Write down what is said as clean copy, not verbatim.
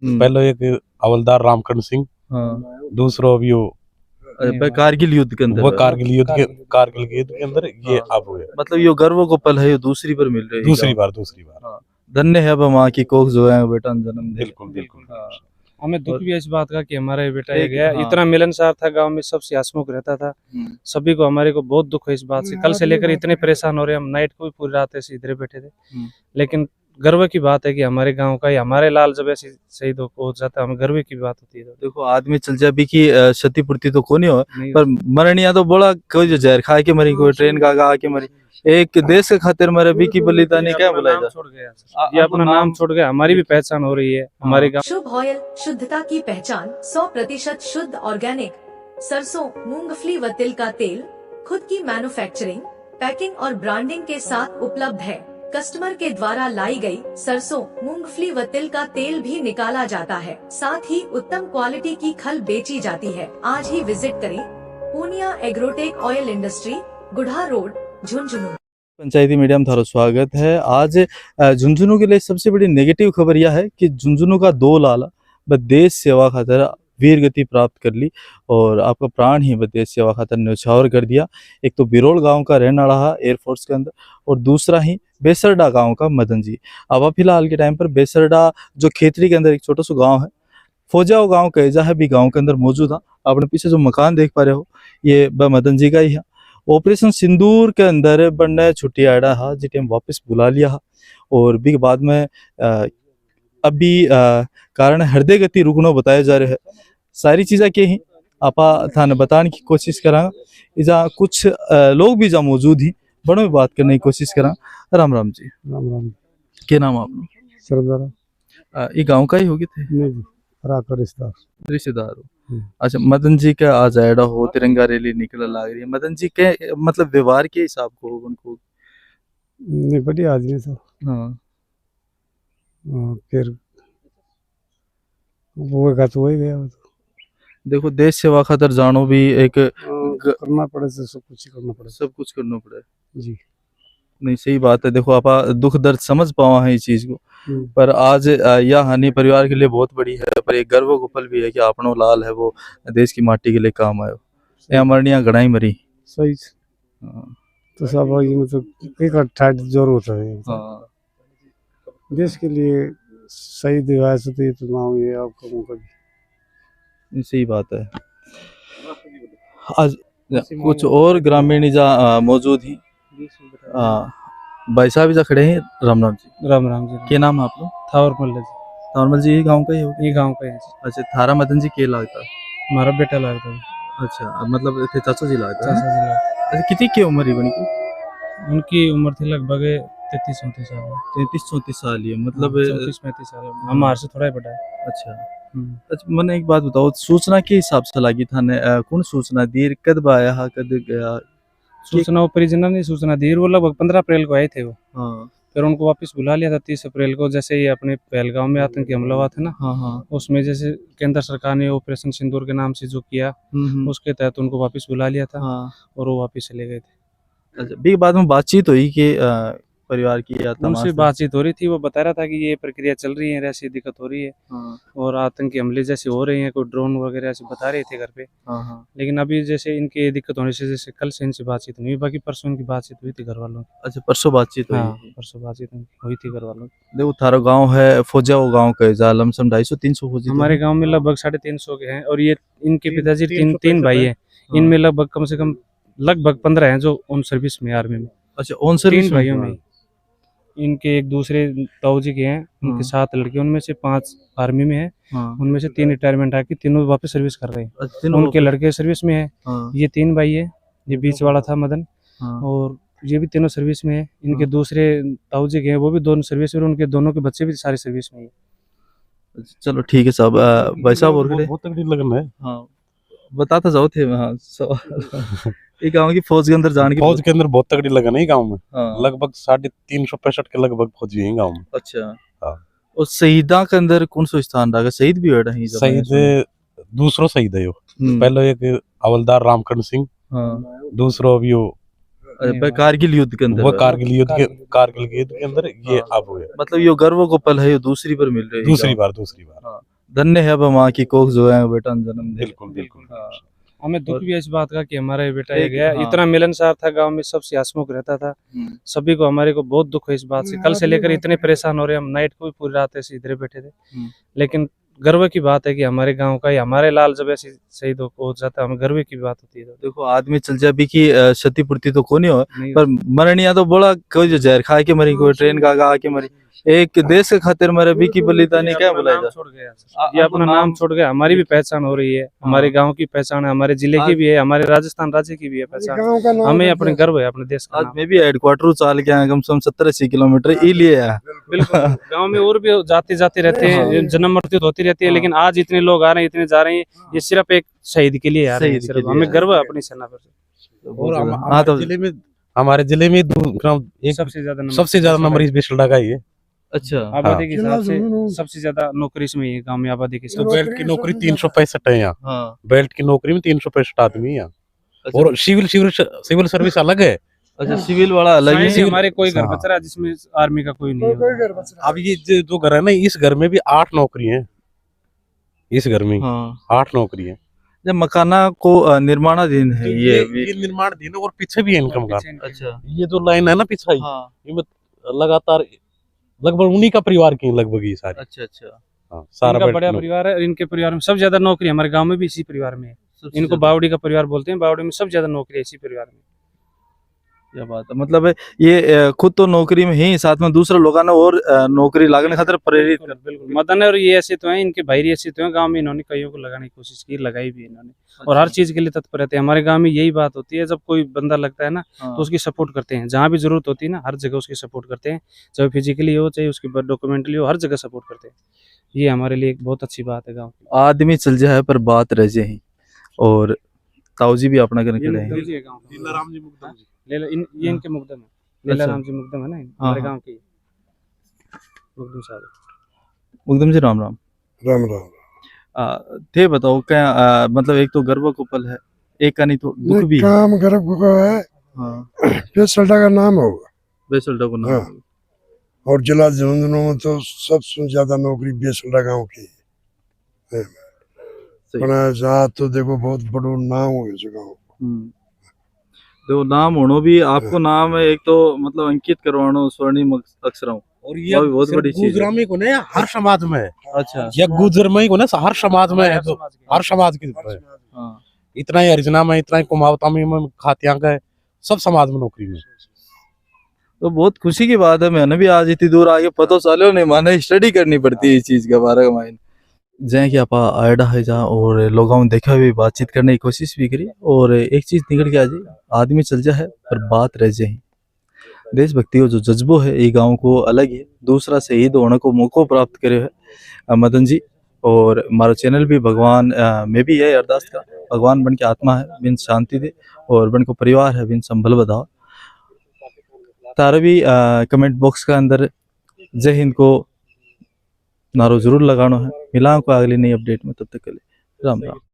पहले एक हवलदार रामकरण सिंह, हाँ दूसरा अभी वो कारगिल युद्ध के अंदर वो कारगिल युद्ध के अंदर ये अब हुए। मतलब ये गर्व को पल है, ये दूसरी बार मिल रही है। दूसरी बार हाँ, धन्य है अब माँ की कोख जो है बेटा जन्म दे। बिल्कुल बिल्कुल। हाँ, हमें दुख भी है इस बात का कि हमारा बेटा एक- गया। हाँ। इतना मिलनसार था, गांव में सबसे हंसमुख रहता था। सभी को हमारे को बहुत दुख है इस बात से। कल से लेकर इतने परेशान हो रहे हैं हम, नाइट को भी पूरी रात ऐसे इधर बैठे थे। लेकिन गर्व की बात है कि हमारे गांव का, हमारे लाल जब ऐसे शहीद हो जाता है, हमें गर्व की बात होती है। देखो आदमी चल जाए भी की क्षतिपूर्ति तो कोनी हो, नहीं पर मरनिया तो बोला कोई जो जहर खा के मरी, कोई ट्रेन का आगे के मरी, एक देश के खातिर मरे भी की बलिदानी क्या बुलाया जा। छोड़ गया, ये अपना नाम छोड़ गया। हमारी भी पहचान हो रही है हमारे गाँव। शुभ ऑयल, शुद्धता की पहचान, 100% शुद्ध ऑर्गेनिक सरसों, मूंगफली व तिल का तेल, खुद की मैन्युफैक्चरिंग, पैकिंग और ब्रांडिंग के साथ उपलब्ध है। कस्टमर के द्वारा लाई गई सरसों, मूंगफली व तिल का तेल भी निकाला जाता है। साथ ही उत्तम क्वालिटी की खल बेची जाती है। आज ही विजिट करें Purnia Agrotech oil industry, Gudha road, Jhunjhunu. पंचायती मीडिया में थारो स्वागत है। आज झुंझुनू के लिए सबसे बड़ी नेगेटिव खबर यह है कि झुंझुनू का 2 लाला व देश सेवा खातर वीर गति प्राप्त कर ली और आपका प्राण ही व देश सेवा खातर न्यौछावर कर दिया। एक तो बिरोल गांव का रहने वाला एयरफोर्स के अंदर, और दूसरा ही बेसरडा गांव का मदन जी। अब फिलहाल के टाइम पर बेसरडा जो खेतरी के अंदर एक छोटा सा गांव है, फौजाओ गांव कहेजा है भी गांव के अंदर मौजूद है। आपने पीछे जो मकान देख पा रहे हो ये मदन जी का ही है। ऑपरेशन सिंदूर के अंदर बनने छुट्टी आड़ा हा जी टाइम वापस बुला लिया हा, और भी बाद में अभी कारण हृदय गति रुकनो बताया जा रहा है। सारी चीज़ें के ही आपा थाने बताने की कोशिश करा। इजा कुछ लोग भी जा मौजूद ही, बड़ों में बात करने की कोशिश करा। राम राम जी। राम राम। क्या नाम आपका? सरदार। ये गांव का ही होगी थे? नहीं जी, रिश्तेदार हो। अच्छा, मदन जी का आज आयडा हो, तिरंगा रैली निकल लग रही है। मदन जी के मतलब व्यवहार के हिसाब को उनको नहीं, बढ़िया आदमी था। हाँ फिर वो का तो वही गया। देखो देश सेवा खातर जानो भी एक करना पड़े से सब कुछ करना पड़े, सब कुछ करना पड़े जी। नहीं, सही बात है। देखो आप दुख दर्द समझ पावा है इस चीज को, पर आज यह हानि परिवार के लिए बहुत बड़ी है, पर एक गर्व को पल भी है कि आपनो लाल है वो देश की माटी के लिए काम आयो। यहाँ मरनिया गढ़ाई मरी सही। तो सब मतलब एक ठाट जोर होता है। हाँ, देश के लिए सही दिवाया से तो ये तो नाम ये आपका मौका भी। सही बात है। आज कुछ और ग्रामीण जा मौजूद ही। भाई साहब जा खड़े हैं। राम राम जी। राम राम जी। क्या नाम है आप लोग? थावरमल जी। थावरमल जी, ये गांव का ही हो? ये गांव का है। अच्छा, थारा मदन जी के लगता है? हमारा बेटा लगता है। अच्छा, मतलब थे चाचा जी लगता है। चाचा जी लगता अच्छा, कितनी की उम्र है उनकी? है। उनकी उम्र थी लगभग 33-34 साल। 33-34 साल ही है, मतलब 34-35 साल। हमारे से थोड़ा ही बड़ा है। अच्छा। अच्छा, मैंने एक बात बताओ, सूचना के हिसाब से लगी थाने कौन सूचना दी, कद आया हा, कद गया? सूचना वो परिजनों ने सूचना दी। वो लगभग 15 अप्रैल को आए थे वो। हाँ फिर उनको वापस बुला लिया था 30 अप्रैल को, जैसे ही अपने पहलगांव में आतंकी हमला हुआ था ना। हाँ हाँ। उसमें जैसे केंद्र सरकार ने ऑपरेशन सिंदूर के नाम से जो किया, उसके तहत उनको वापस बुला लिया था। हाँ। और वो वापस चले गए थे। अच्छा, भी बाद में बातचीत हुई कि परिवार की या उनसे बातचीत हो रही थी। वो बता रहा था कि ये प्रक्रिया चल रही है, ऐसी दिक्कत हो रही है। हाँ। और आतंकी हमले जैसे हो रहे हैं, कोई ड्रोन वगैरह ऐसे बता रहे थे घर पे। हाँ। लेकिन अभी जैसे इनकी दिक्कत होने से जैसे कल से इनसे बातचीत नहीं हुई, बाकी परसों इनकी बातचीत हुई थी घर वालों की। अच्छा, परसों बातचीत हुई? हाँ, परसों बातचीत हुई थी घर वालों की। देखो थारा गांव है फौजाओ गांव का लमसम 250-300 फौजी हमारे गांव में लगभग 350 के हैं, और ये इनके पिताजी तीन भाई हैं। इनमें लगभग कम से कम लगभग 15 हैं जो ऑन सर्विस में, आर्मी में। अच्छा, ऑन सर्विस? 3 भाइयों में इनके एक दूसरे ताऊ जी के हैं, उनके 7 लड़के, उनमें से 5 आर्मी में है। उनमें से 3 रिटायरमेंट आके तीनों वापस सर्विस कर रहे हैं। उनके लड़के सर्विस में है। ये 3 भाई है। ये बीच वाला था मदन, और ये भी तीनों सर्विस में है। इनके दूसरे ताऊ जी के हैं, वो भी दोनों सर्विस में, उनके दोनों के बच्चे भी सारे सर्विस में है। चलो ठीक है साहब। भाई साहब और बहुत तगड़ी लगन है। हाँ, बताता जाओ थे वहाँ ये गांव की फौज के अंदर जाने की। फौज के अंदर बहुत तगड़ी लगन है गांव में। हाँ। लगभग 365 के लगभग फौजी हैं गांव में। अच्छा। हाँ। और शहीदा के अंदर कौन सा स्थान रहा? शहीद भी हुआ है? शहीद दूसरो शहीद है। पहले एक हवलदार रामकरण सिंह, दूसरा अभी वो कारगिल युद्ध के अंदर। वो कारगिल युद्ध के अंदर ये अब हुए। मतलब ये गर्व को पल है, ये दूसरी बार मिल रही है। दूसरी बार। हाँ। धन्य है अब माँ की कोख जो है बेटा जन्म दे। बिल्कुल बिल्कुल। हाँ। हमें दुख भी है इस बात का कि हमारा ये बेटा ये एक- गया। हाँ। इतना मिलनसार था, गांव में सबसे हंसमुख रहता था। हम्म। सभी को हमारे को बहुत दुख है इस बात से। कल से लेकर इतने परेशान हो रहे हैं हम, नाइट को भी पूरी रात ऐसे इधर बैठे थे। लेकिन गर्व की बात है कि हमारे गांव का, हमारे लाल जब ऐसे शहीद हो जाता है, हमें गर्व की बात होती है। देखो आदमी चल जाए भी की क्षतिपूर्ति तो कोनी हो, नहीं पर मरनिया तो बोला कोई जो जहर खा के मरी, कोई ट्रेन का आगे के मरी, एक देश के खातिर मरे भी की बलिदानी क्या बुलाया नाम छोड़ गया, ये अपना नाम छोड़ गया। हमारी भी पहचान हो रही है, हमारे गांव की पहचान है, हमारे जिले की भी है, हमारे राजस्थान राज्य की भी है पहचान। हमें अपने गर्व है अपने देश का आज नाम। मैं भी हेडक्वार्टर चाल के आया, कम से कम 70-80 किलोमीटर ई लिए है। बिल्कुल गांव में और भी जाते जाते रहते हैं, जन्म मृत्यु होती रहती है, लेकिन आज इतने लोग आ रहे हैं, इतने जा रहे हैं, ये सिर्फ एक शहीद के लिए आ रहे हैं। शहीद के सिर्फ लिए हमें आ गर्व है अपनी सेना पर। और हाँ तो हमारे जिले में एक सबसे ज्यादा सबसे ज्यादा नंबर इस बेसल्डा का ही है। अच्छा आबादी के हिसाब से सबसे ज्यादा नौकरी इसमें है गांव में, आबादी के तो हिसाब से। बेल्ट की नौकरी 365 है यहाँ। हाँ बेल्ट की नौकरी में 365 आदमी है यहाँ। अच्छा। और सिविल सर्विस अलग है। अच्छा सिविल वाला अलग साइड है। में हमारे कोई घर हाँ। बच रहा है जिसमें आर्मी का कोई नहीं है। अब ये जो घर है ना, इस घर में भी 8 नौकरी है। इस घर में हाँ 8 नौकरी है। जब मकाना को निर्माणाधीन है तो ये ये निर्माणाधीन है और पीछे भी है इनकम का। अच्छा ये जो लाइन है ना पीछे, हाँ ये लगातार लगभग उन्हीं का परिवार की लगभग ये सारी। अच्छा अच्छा हाँ, सारा इनका बेल्ट बड़ा की परिवार है, इनके परिवार में सबसे ज्यादा नौकरी हमारे गांव में भी इसी परिवार में है। सबसे इनको ज्यादा। बावड़ी का परिवार बोलते हैं, बावड़ी में सबसे ज्यादा नौकरी है इसी परिवार में। क्या बात है, मतलब है ये खुद तो नौकरी में ही, साथ में दूसरे लोगों ने और नौकरी लागने खातिर प्रेरित कर। बिल्कुल मदन और ये ऐसे तो हैं, इनके भाई ऐसे तो हैं गांव में, इन्होंने कईयों को लगाने की कोशिश की, लगाई भी इन्होंने। और हर चीज के लिए तत्पर रहते हैं। हमारे गांव में यही बात होती है, जब कोई बंदा लगता है ना हाँ। तो उसकी सपोर्ट करते हैं, जहाँ भी जरूरत होती है ना हर जगह उसकी सपोर्ट करते हैं, चाहे फिजिकली हो चाहे उसकी डॉक्यूमेंटली हो, हर जगह सपोर्ट करते हैं। ये हमारे लिए एक बहुत अच्छी बात है गाँव की। आदमी चल जाए पर बात रह जाए। और ताऊजी भी अपना करने के लिए मुगदम जी है गाँव का। ये इनके मुगदम है, लीला राम जी मुगदम है ना हमारे हाँ। गाँव के मुगदम साहब। मुकदम जी राम राम। राम राम। थे बताओ क्या मतलब एक तो गर्व को पल है, एक का नहीं तो दुख भी है। काम गर्व को है, हाँ बेसल्टा का नाम होगा। बेसल्टा को नाम हाँ। और जिला झुंझुनू में तो सबसे ज्यादा नौकरी बेसल्टा गांव की है। सही। पर जहाँ तो देखो बहुत बड़ो नाम हो इस गांव। तो नाम होनो भी आपको नाम है, एक तो मतलब अंकित करवानो स्वर्णिम अक्षरों। और ये भी बहुत बड़ी चीज है। गुजरा में को ना हर समाज में है। अच्छा ये गुजर में को ना हर समाज में है, तो हर समाज की है। हाँ इतना ही हरिजना में, इतना ही कुमावता में, खातिया का है, सब समाज में नौकरी में। तो बहुत खुशी की बात है। मैंने भी आज इतनी दूर आके पता चलो नहीं, माने स्टडी करनी पड़ती है इस चीज के बारे में। जै कि आप आयडा है जहाँ और लोगों ने देखा हुई बातचीत करने की कोशिश भी करी, और एक चीज निकल के आ जाए, आदमी चल जा है पर बात रह जाए। देशभक्ति का जो जज्बो है ये गांव को अलग है, दूसरा शहीद होने को मौका प्राप्त करे है मदन जी। और हमारा चैनल भी भगवान में भी है अरदास का, भगवान बन के आत्मा है बिन शांति दे, और बन को परिवार है बिन संभल बधाओ। तारा भी कमेंट बॉक्स का अंदर जय हिंद को नारो जरूर लगाना है। मिला को अगली नई अपडेट में, तब तक के लिए राम राम।